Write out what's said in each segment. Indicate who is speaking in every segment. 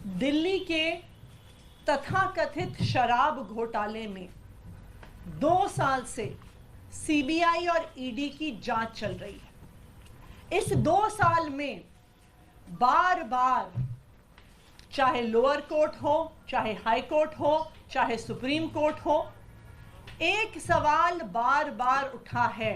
Speaker 1: दिल्ली के तथाकथित शराब घोटाले में 2 साल से सीबीआई और ईडी की जांच चल रही है। इस 2 साल में बार बार, चाहे लोअर कोर्ट हो, चाहे हाई कोर्ट हो, चाहे सुप्रीम कोर्ट हो, एक सवाल बार बार उठा है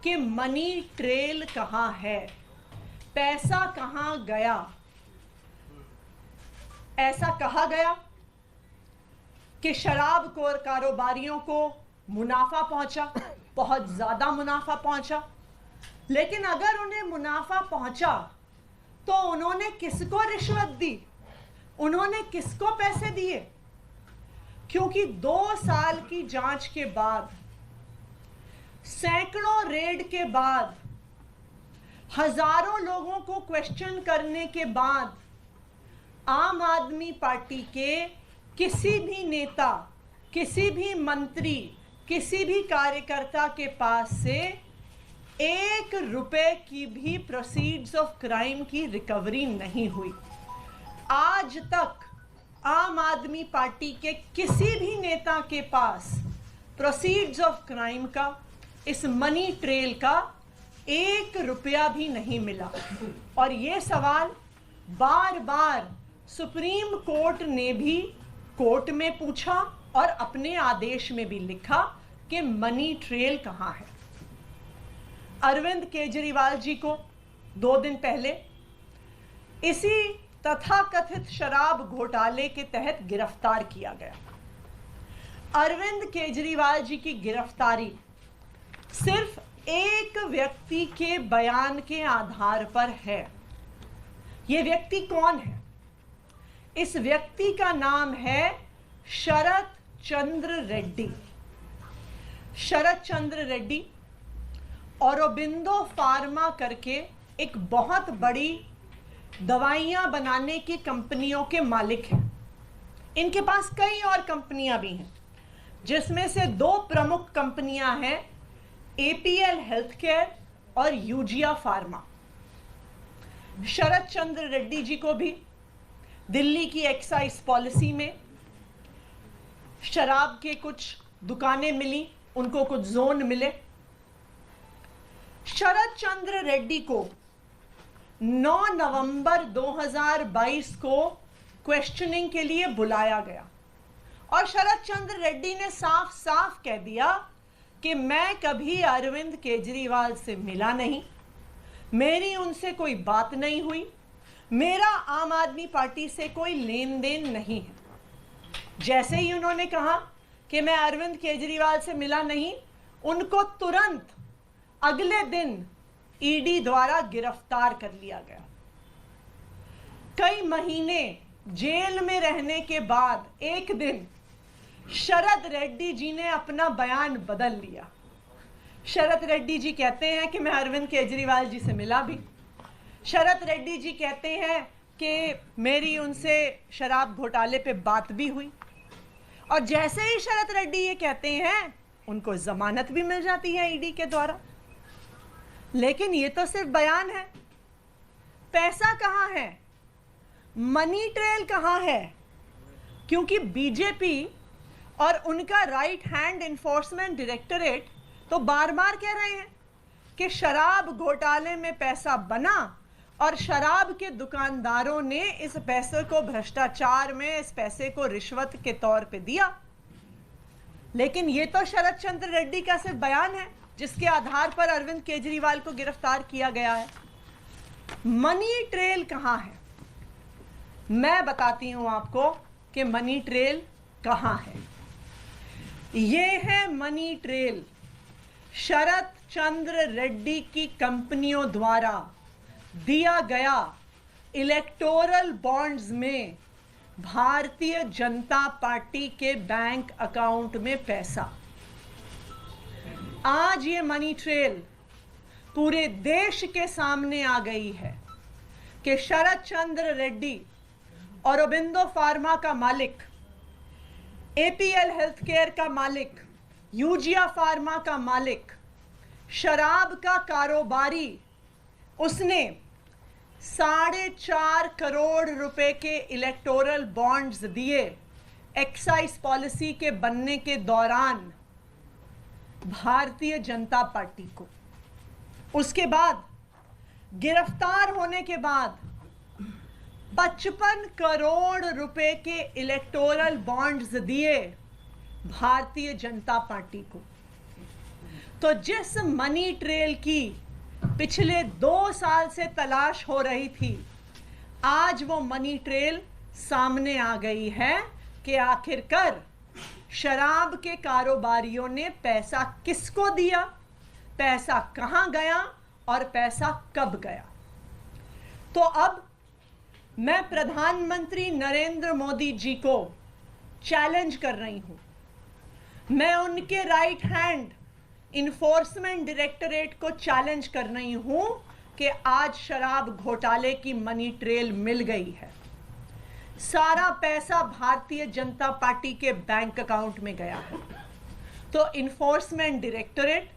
Speaker 1: कि मनी ट्रेल कहां है, पैसा कहां गया। ऐसा कहा गया कि शराब कारोबारियों को मुनाफा पहुंचा, बहुत ज्यादा मुनाफा पहुंचा। लेकिन अगर उन्हें मुनाफा पहुंचा तो उन्होंने किसको रिश्वत दी, उन्होंने किसको पैसे दिए? क्योंकि 2 साल की जांच के बाद, सैकड़ों रेड के बाद, हजारों लोगों को क्वेश्चन करने के बाद आम आदमी पार्टी के किसी भी नेता, किसी भी मंत्री, किसी भी कार्यकर्ता के पास से 1 रुपए की भी प्रोसीड्स ऑफ क्राइम की रिकवरी नहीं हुई। आज तक आम आदमी पार्टी के किसी भी नेता के पास प्रोसीड्स ऑफ क्राइम का, इस मनी ट्रेल का 1 रुपया भी नहीं मिला। और ये सवाल बार बार सुप्रीम कोर्ट ने भी कोर्ट में पूछा और अपने आदेश में भी लिखा कि मनी ट्रेल कहां है। अरविंद केजरीवाल जी को 2 दिन पहले इसी तथाकथित शराब घोटाले के तहत गिरफ्तार किया गया। अरविंद केजरीवाल जी की गिरफ्तारी सिर्फ एक व्यक्ति के बयान के आधार पर है। यह व्यक्ति कौन है? इस व्यक्ति का नाम है शरत चंद्र रेड्डी। शरत चंद्र रेड्डी औरोबिंदो फार्मा करके एक बहुत बड़ी दवाइयां बनाने की कंपनियों के मालिक हैं। इनके पास कई और कंपनियां भी हैं, जिसमें से 2 प्रमुख कंपनियां हैं, एपीएल हेल्थकेयर और यूजिया फार्मा। शरत चंद्र रेड्डी जी को भी दिल्ली की एक्साइज पॉलिसी में शराब के कुछ दुकानें मिली, उनको कुछ जोन मिले। शरत चंद्र रेड्डी को 9 नवंबर 2022 को क्वेश्चनिंग के लिए बुलाया गया और शरत चंद्र रेड्डी ने साफ साफ कह दिया कि मैं कभी अरविंद केजरीवाल से मिला नहीं, मेरी उनसे कोई बात नहीं हुई, मेरा आम आदमी पार्टी से कोई लेन देन नहीं है। जैसे ही उन्होंने कहा कि मैं अरविंद केजरीवाल से मिला नहीं, उनको तुरंत अगले दिन ईडी द्वारा गिरफ्तार कर लिया गया। कई महीने जेल में रहने के बाद एक दिन शरद रेड्डी जी ने अपना बयान बदल लिया। शरद रेड्डी जी कहते हैं कि मैं अरविंद केजरीवाल जी से मिला भी। शरद रेड्डी जी कहते हैं कि मेरी उनसे शराब घोटाले पे बात भी हुई। और जैसे ही शरद रेड्डी ये कहते हैं, उनको जमानत भी मिल जाती है ईडी के द्वारा। लेकिन ये तो सिर्फ बयान है। पैसा कहां है? मनी ट्रेल कहां है? क्योंकि बीजेपी और उनका राइट हैंड इन्फोर्समेंट डायरेक्टरेट तो बार बार कह रहे हैं कि शराब घोटाले में पैसा बना और शराब के दुकानदारों ने इस पैसे को भ्रष्टाचार में, इस पैसे को रिश्वत के तौर पे दिया। लेकिन ये तो शरत चंद्र रेड्डी का सिर्फ बयान है, जिसके आधार पर अरविंद केजरीवाल को गिरफ्तार किया गया है। मनी ट्रेल कहां है? मैं बताती हूं आपको कि मनी ट्रेल कहां है। ये है मनी ट्रेल शरत चंद्र रेड्डी की कंपनियों द्वारा दिया गया इलेक्टोरल बॉन्ड्स में भारतीय जनता पार्टी के बैंक अकाउंट में पैसा। आज ये मनी ट्रेल पूरे देश के सामने आ गई है कि शरत चंद्र रेड्डी, औरोबिंदो फार्मा का मालिक, एपीएल हेल्थकेयर का मालिक, यूजिया फार्मा का मालिक, शराब का कारोबारी, उसने 4.5 करोड़ रुपए के इलेक्टोरल बॉन्ड्स दिए एक्साइज पॉलिसी के बनने के दौरान भारतीय जनता पार्टी को। उसके बाद गिरफ्तार होने के बाद 55 करोड़ रुपए के इलेक्टोरल बॉन्ड्स दिए भारतीय जनता पार्टी को। तो जिस मनी ट्रेल की पिछले 2 साल से तलाश हो रही थी, आज वो मनी ट्रेल सामने आ गई है कि आखिरकार शराब के कारोबारियों ने पैसा किसको दिया, पैसा कहां गया और पैसा कब गया। तो अब मैं प्रधानमंत्री नरेंद्र मोदी जी को चैलेंज कर रही हूं, मैं उनके राइट हैंड इन्फोर्समेंट डायरेक्टरेट को चैलेंज कर रही हूं कि आज शराब घोटाले की मनी ट्रेल मिल गई है। सारा पैसा भारतीय जनता पार्टी के बैंक अकाउंट में गया है। तो enforcement directorate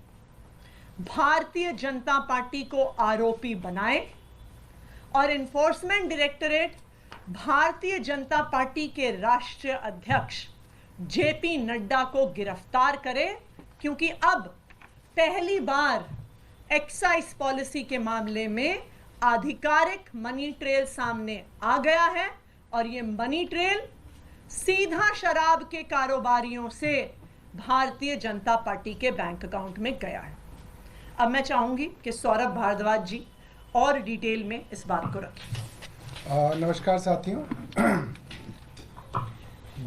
Speaker 1: Bharatiya Janata party को आरोपी बनाए और enforcement directorate Bharatiya Janata party के राष्ट्रीय अध्यक्ष जेपी नड्डा को गिरफ्तार करे, क्योंकि अब पहली बार एक्साइज पॉलिसी के मामले में आधिकारिक मनी ट्रेल सामने आ गया है और ये मनी ट्रेल सीधा शराब के कारोबारियों से भारतीय जनता पार्टी के बैंक अकाउंट में गया है। अब मैं चाहूंगी कि सौरभ भारद्वाज जी और डिटेल में इस बात को रखें।
Speaker 2: नमस्कार साथियों,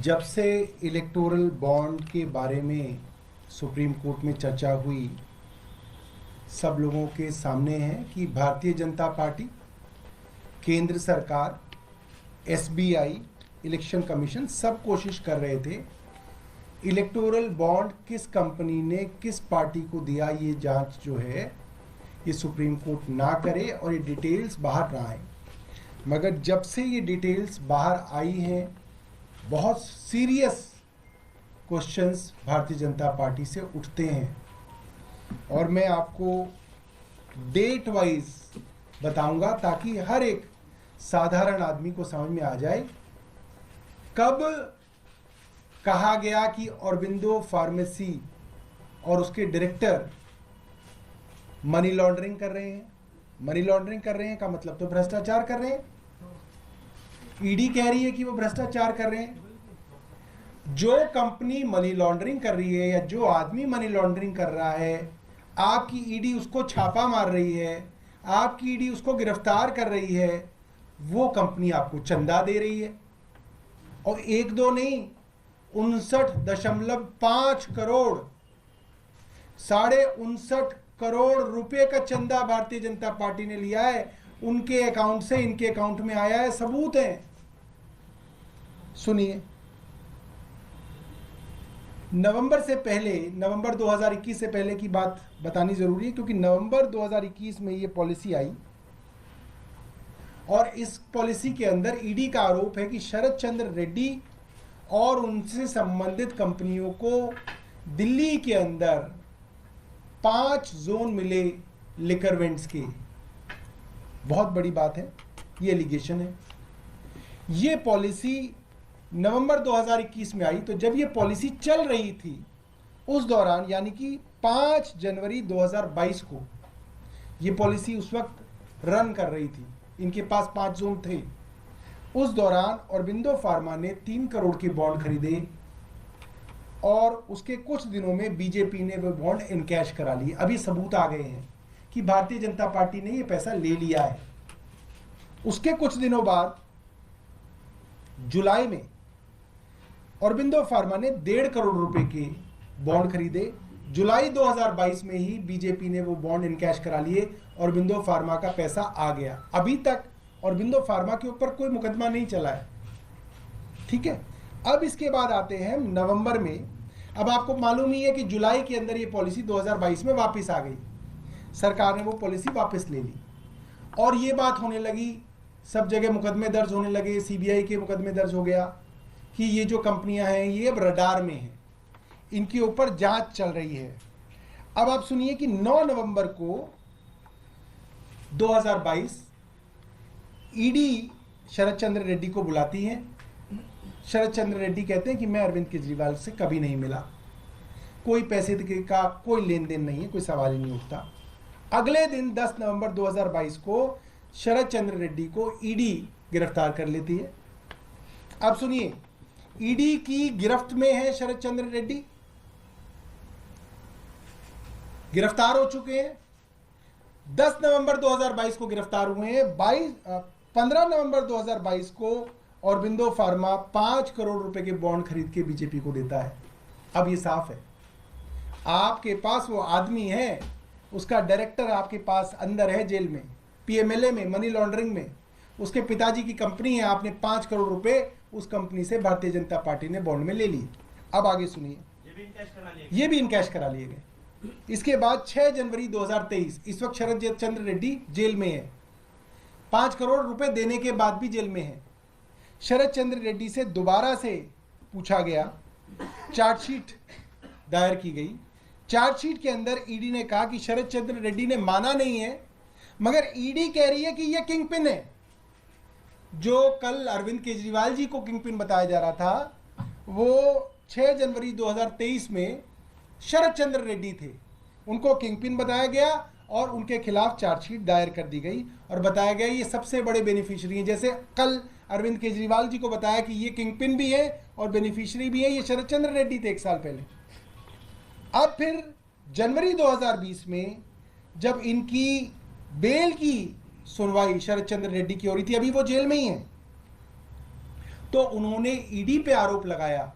Speaker 2: जब से इलेक्टोरल बॉन्ड के बारे में सुप्रीम कोर्ट में चर्चा हुई, सब लोगों के सामने है कि भारतीय जनता पार्टी, केंद्र सरकार, एसबीआई, इलेक्शन कमीशन सब कोशिश कर रहे थे इलेक्टोरल बॉन्ड किस कंपनी ने किस पार्टी को दिया, ये जांच जो है ये सुप्रीम कोर्ट ना करे और ये डिटेल्स बाहर ना आए। मगर जब से ये डिटेल्स बाहर आई हैं, बहुत serious questions Bharatiya Janata party से उठते हैं और मैं आपको डेट वाइज बताऊंगा ताकि हर एक साधारण आदमी को समझ में आ जाए कब कहा गया कि ऑरबिंदो फार्मेसी और उसके डायरेक्टर मनी लॉन्ड्रिंग कर रहे हैं। मनी लॉन्ड्रिंग कर रहे हैं का मतलब तो भ्रष्टाचार कर रहे हैं। ईडी कह रही है कि वो भ्रष्टाचार कर रहे हैं। जो कंपनी मनी लॉन्ड्रिंग कर रही है या जो आदमी मनी लॉन्ड्रिंग कर रहा है, आपकी ईडी उसको छापा मार रही है, आपकी ईडी उसको गिरफ्तार कर रही है, वो कंपनी आपको चंदा दे रही है। और 1-2 नहीं, 59.5 करोड़, 59.5 करोड़ रुपए का चंदा भारतीय जनता पार्टी ने लिया है। उनके अकाउंट से इनके अकाउंट में आया है, सबूत है। सुनिए, नवंबर से पहले, नवंबर 2021 से पहले की बात बतानी जरूरी है क्योंकि नवंबर 2021 में ये पॉलिसी आई और इस पॉलिसी के अंदर ईडी का आरोप है कि शरद चंद्र रेड्डी और उनसे संबंधित कंपनियों को दिल्ली के अंदर 5 जोन मिले लिकर वेंट्स के। बहुत बड़ी बात है, ये एलिगेशन है। ये पॉलिसी नवंबर 2021 में आई। तो जब ये पॉलिसी चल रही थी उस दौरान, यानी कि 5 जनवरी 2022 को ये पॉलिसी उस वक्त रन कर रही थी, इनके पास 5 जोन थे। उस दौरान ऑरबिंदो फार्मा ने 3 करोड़ के बॉन्ड खरीदे और उसके कुछ दिनों में बीजेपी ने वो बॉन्ड इनकैश करा लिए। अभी सबूत आ गए हैं कि भारतीय जनता पार्टी ने ये पैसा ले लिया है। उसके कुछ दिनों बाद जुलाई में ऑरबिंदो फार्मा ने 1.5 करोड़ रुपए के बॉन्ड खरीदे। जुलाई 2022 में ही बीजेपी ने वो बॉन्ड इनकैश करा लिए। ऑरबिंदो फार्मा का पैसा आ गया। अभी तक ऑरबिंदो फार्मा के ऊपर कोई मुकदमा नहीं चला है, ठीक है। अब इसके बाद आते हैं नवंबर में। अब आपको मालूम ही है कि जुलाई के अंदर ये पॉलिसी 2022 में वापस आ गई। सरकार ने वो पॉलिसी वापस ले ली और ये बात होने लगी, सब जगह मुकदमे दर्ज होने लगे। सीबीआई के मुकदमे दर्ज हो गया कि ये जो कंपनियां हैं ये अब रडार में हैं, इनके ऊपर जांच चल रही है। अब आप सुनिए कि 9 नवंबर को 2022 ईडी शरद चंद्र रेड्डी को बुलाती है। शरद चंद्र रेड्डी कहते हैं कि मैं अरविंद केजरीवाल से कभी नहीं मिला, कोई पैसे का कोई लेन देन नहीं है, कोई सवाल ही नहीं उठता। अगले दिन 10 नवंबर 2022 को शरद चंद्र रेड्डी को ईडी गिरफ्तार कर लेती है। अब सुनिए, ईडी की गिरफ्त में है शरद चंद्र रेड्डी, गिरफ्तार हो चुके हैं। 10 नवंबर 2022 को गिरफ्तार हुए हैं। 15 नवंबर 2022 को औरबिंदो फार्मा 5 करोड़ रुपए के बॉन्ड खरीद के बीजेपी को देता है। अब ये साफ है, आपके पास वो आदमी है, उसका डायरेक्टर आपके पास अंदर है जेल में, पीएमएलए में, मनी लॉन्ड्रिंग में, उसके पिताजी की कंपनी है, आपने 5 करोड़ रुपए उस कंपनी से भारतीय जनता पार्टी ने बॉन्ड में ले लिए। अब आगे सुनिए, ये भी इनकैश करा लिए गए। इसके बाद 6 जनवरी 2023, इस वक्त शरद चंद्र रेड्डी जेल में है, 5 करोड़ रुपए देने के बाद भी जेल में है। शरद चंद्र रेड्डी से दोबारा से पूछा गया, चार्जशीट दायर की गई। चार्जशीट के अंदर ईडी ने कहा कि शरद चंद्र रेड्डी ने माना नहीं है, मगर ईडी कह रही है कि यह किंगपिन है। जो कल अरविंद केजरीवाल जी को किंगपिन बताया जा रहा था, वो 6 जनवरी 2023 में शरद चंद्र रेड्डी थे, उनको किंगपिन बताया गया और उनके खिलाफ चार्जशीट दायर कर दी गई और बताया गया ये सबसे बड़े बेनिफिशियरी हैं। जैसे कल अरविंद केजरीवाल जी को बताया कि ये किंगपिन भी है और बेनिफिशियरी भी है, ये शरद चंद्र रेड्डी थे 1 साल पहले। अब फिर जनवरी 2020 में जब इनकी बेल की सुनवाई शरद चंद्र रेड्डी की हो रही थी, अभी वो जेल में ही है, तो उन्होंने ईडी पे आरोप लगाया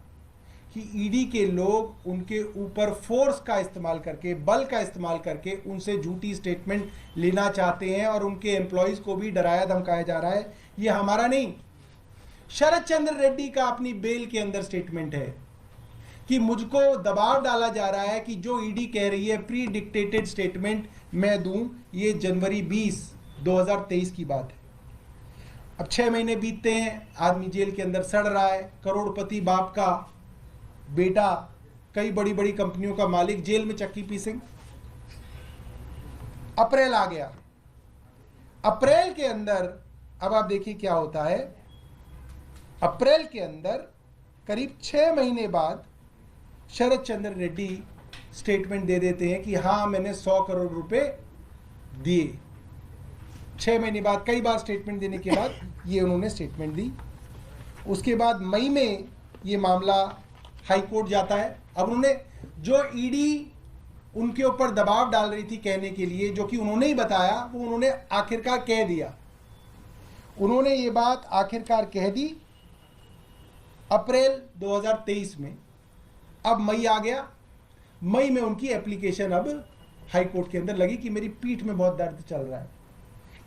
Speaker 2: कि ईडी के लोग उनके ऊपर फोर्स का इस्तेमाल करके, बल का इस्तेमाल करके उनसे झूठी स्टेटमेंट लेना चाहते हैं और उनके एम्प्लॉयज को भी डराया धमकाया जा रहा है। ये हमारा नहीं, शरद चंद्र रेड्डी का अपनी बेल के अंदर स्टेटमेंट है कि मुझको दबाव डाला जा रहा है कि जो ईडी कह रही है प्री डिक्टेटेड स्टेटमेंट मैं दूं। ये जनवरी 20, 2023 की बात है। अब 6 महीने बीतते हैं, आदमी जेल के अंदर सड़ रहा है, करोड़पति बाप का बेटा, कई बड़ी बड़ी कंपनियों का मालिक जेल में चक्की पीसेंगे। अप्रैल आ गया, अप्रैल के अंदर अब आप देखिए क्या होता है। अप्रैल के अंदर करीब 6 महीने बाद शरद चंद्र रेड्डी स्टेटमेंट दे देते हैं कि हाँ मैंने 100 करोड़ रुपए दिए। 6 महीने बाद, कई बार स्टेटमेंट देने के बाद ये उन्होंने स्टेटमेंट दी। उसके बाद मई में ये मामला हाई कोर्ट जाता है। अब उन्होंने जो ईडी उनके ऊपर दबाव डाल रही थी कहने के लिए, जो कि उन्होंने ही बताया, वो उन्होंने आखिरकार कह दिया। उन्होंने ये बात आखिरकार कह दी अप्रैल 2023 में। अब मई आ गया, मई में उनकी एप्लीकेशन अब हाई कोर्ट के अंदर लगी कि मेरी पीठ में बहुत दर्द चल रहा है।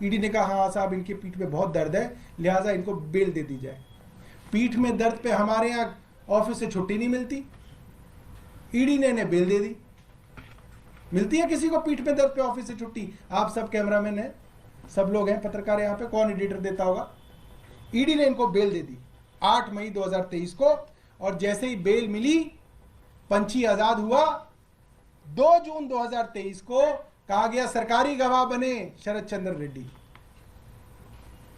Speaker 2: ईडी ने कहा हाँ साहब इनके पीठ में बहुत दर्द है, लिहाजा इनको बेल दे दी जाए। पीठ में दर्द पे हमारे यहाँ ऑफिस से छुट्टी नहीं मिलती, ईडी ने इन्हें बेल दे दी। मिलती है किसी को पीठ में दर्द पे ऑफिस से छुट्टी? आप सब कैमरामैन हैं, सब लोग हैं, पत्रकार यहाँ पे, कौन एडिटर देता होगा? ईडी ने इनको बेल दे दी 8 मई 2023 को। और जैसे ही बेल मिली, पंछी आजाद हुआ। 2 जून 2023 को कहा गया सरकारी गवाह बने शरद चंद्र रेड्डी,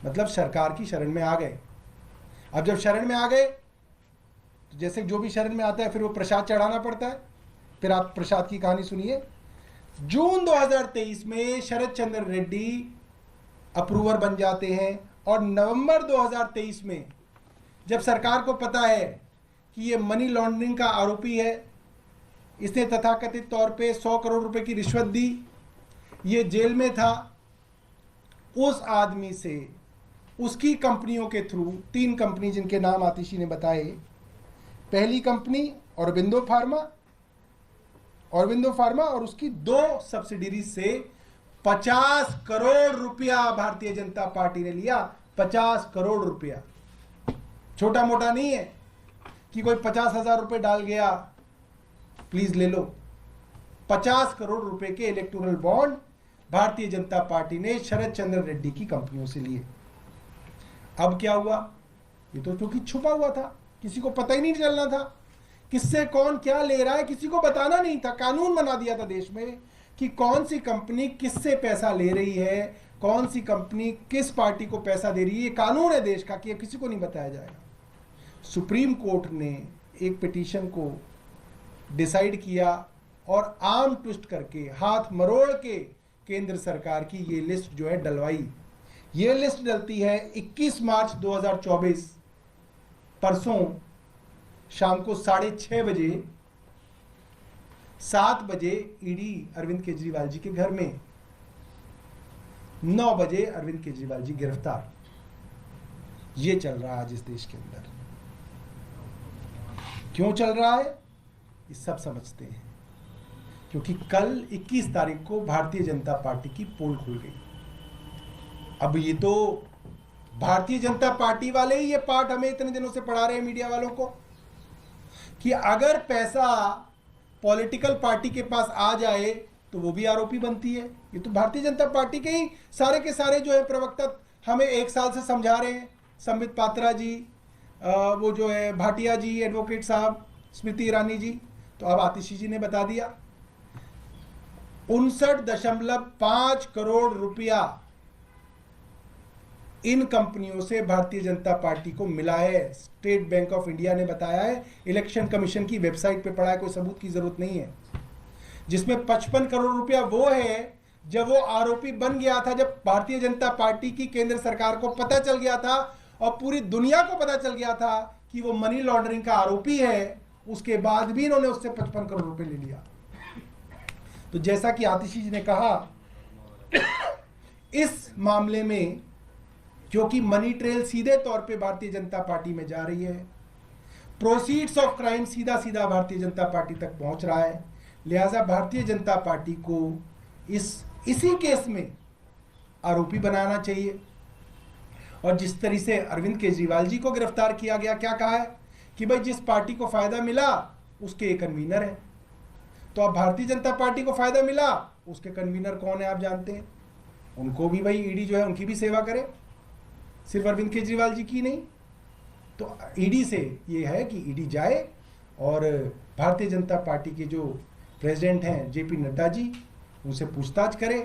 Speaker 2: मतलब सरकार की शरण में आ गए। अब जब शरण में आ गए तो जैसे जो भी शरण में आता है फिर वो प्रसाद चढ़ाना पड़ता है। फिर आप प्रसाद की कहानी सुनिए। जून 2023 में शरद चंद्र रेड्डी अप्रूवर बन जाते हैं और नवंबर 2023 में जब सरकार को पता है कि ये मनी लॉन्ड्रिंग का आरोपी है, इसने तथाकथित तौर पे 100 करोड़ रुपए की रिश्वत दी, ये जेल में था, उस आदमी से उसकी कंपनियों के थ्रू 3 कंपनी जिनके नाम आतिशी ने बताए, पहली कंपनी औरबिंदो फार्मा और उसकी 2 सब्सिडीज से 50 करोड़ रुपया भारतीय जनता पार्टी ने लिया। 50 करोड़ रुपया छोटा मोटा नहीं है कि कोई 50,000 रुपए डाल गया प्लीज ले लो। 50 करोड़ रुपए के electoral bond Bharatiya Janata party ने शरद चंद्र रेड्डी की कंपनियों से लिए। अब क्या हुआ? ये तो क्योंकि छुपा हुआ था, किसी को पता ही नहीं चलना था किससे कौन क्या ले रहा है, किसी को बताना नहीं था। कानून बना दिया था देश में कि कौन सी कंपनी किससे पैसा ले रही है, कौन सी कंपनी किस पार्टी को पैसा दे रही है, ये कानून है देश का कि ये किसी को नहीं बताया जाएगा। सुप्रीम कोर्ट ने एक पिटीशन को डिसाइड किया और आर्म ट्विस्ट करके, हाथ मरोड़ के केंद्र सरकार की ये लिस्ट जो है डलवाई। ये लिस्ट डलती है 21 मार्च 2024 परसों शाम को 6:30 बजे, 7 बजे ईडी अरविंद केजरीवाल जी के घर में, 9 बजे अरविंद केजरीवाल जी गिरफ्तार। ये चल रहा है आज इस देश के अंदर। क्यों चल रहा है ये सब समझते हैं, क्योंकि कल 21 तारीख को भारतीय जनता पार्टी की पोल खुल गई। अब ये तो भारतीय जनता पार्टी वाले ही ये पाठ हमें इतने दिनों से पढ़ा रहे हैं मीडिया वालों को कि अगर पैसा पॉलिटिकल पार्टी के पास आ जाए तो वो भी आरोपी बनती है। ये तो भारतीय जनता पार्टी के ही सारे के सारे जो है प्रवक्ता हमें 1 साल से समझा रहे हैं। संबित पात्रा जी, वो जो है भाटिया जी, एडवोकेट साहब, स्मृति ईरानी जी, तो अब आतिशी जी ने बता दिया। 59.5 करोड़ रुपया इन कंपनियों से भारतीय जनता पार्टी को मिला है। स्टेट बैंक ऑफ इंडिया ने बताया है, इलेक्शन कमीशन की वेबसाइट पे पढ़ा है, कोई सबूत की जरूरत नहीं है। जिसमें 55 करोड़ रुपया वो है जब वो आरोपी बन गया था, जब भारतीय जनता पार्टी की केंद्र सरकार को पता चल गया था और पूरी दुनिया को पता चल गया था कि वो मनी लॉन्ड्रिंग का आरोपी है, उसके बाद भी इन्होंने उससे 55 करोड़ रुपए ले लिया। तो जैसा कि आतिशी जी ने कहा, इस मामले में क्योंकि मनी ट्रेल सीधे तौर पे भारतीय जनता पार्टी में जा रही है, प्रोसीड्स ऑफ क्राइम सीधा सीधा भारतीय जनता पार्टी तक पहुंच रहा है, लिहाजा भारतीय जनता पार्टी को इसी केस में आरोपी बनाना चाहिए। और जिस तरह से अरविंद केजरीवाल जी को गिरफ्तार किया गया, क्या कहा है कि भाई जिस पार्टी को फायदा मिला उसके कन्वीनर है। तो अब भारतीय जनता पार्टी को फायदा मिला, उसके कन्वीनर कौन है आप जानते हैं। उनको भी भाई ईडी जो है उनकी भी सेवा करे, सिर्फ अरविंद केजरीवाल जी की नहीं। तो ईडी से ये है कि ईडी जाए और भारतीय जनता पार्टी के जो प्रेसिडेंट हैं जेपी नड्डा जी, उनसे पूछताछ करे,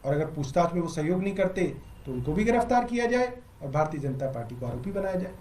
Speaker 2: और अगर पूछताछ में वो सहयोग नहीं करते तो उनको भी गिरफ्तार किया जाए और भारतीय जनता पार्टी को आरोपी बनाया जाए।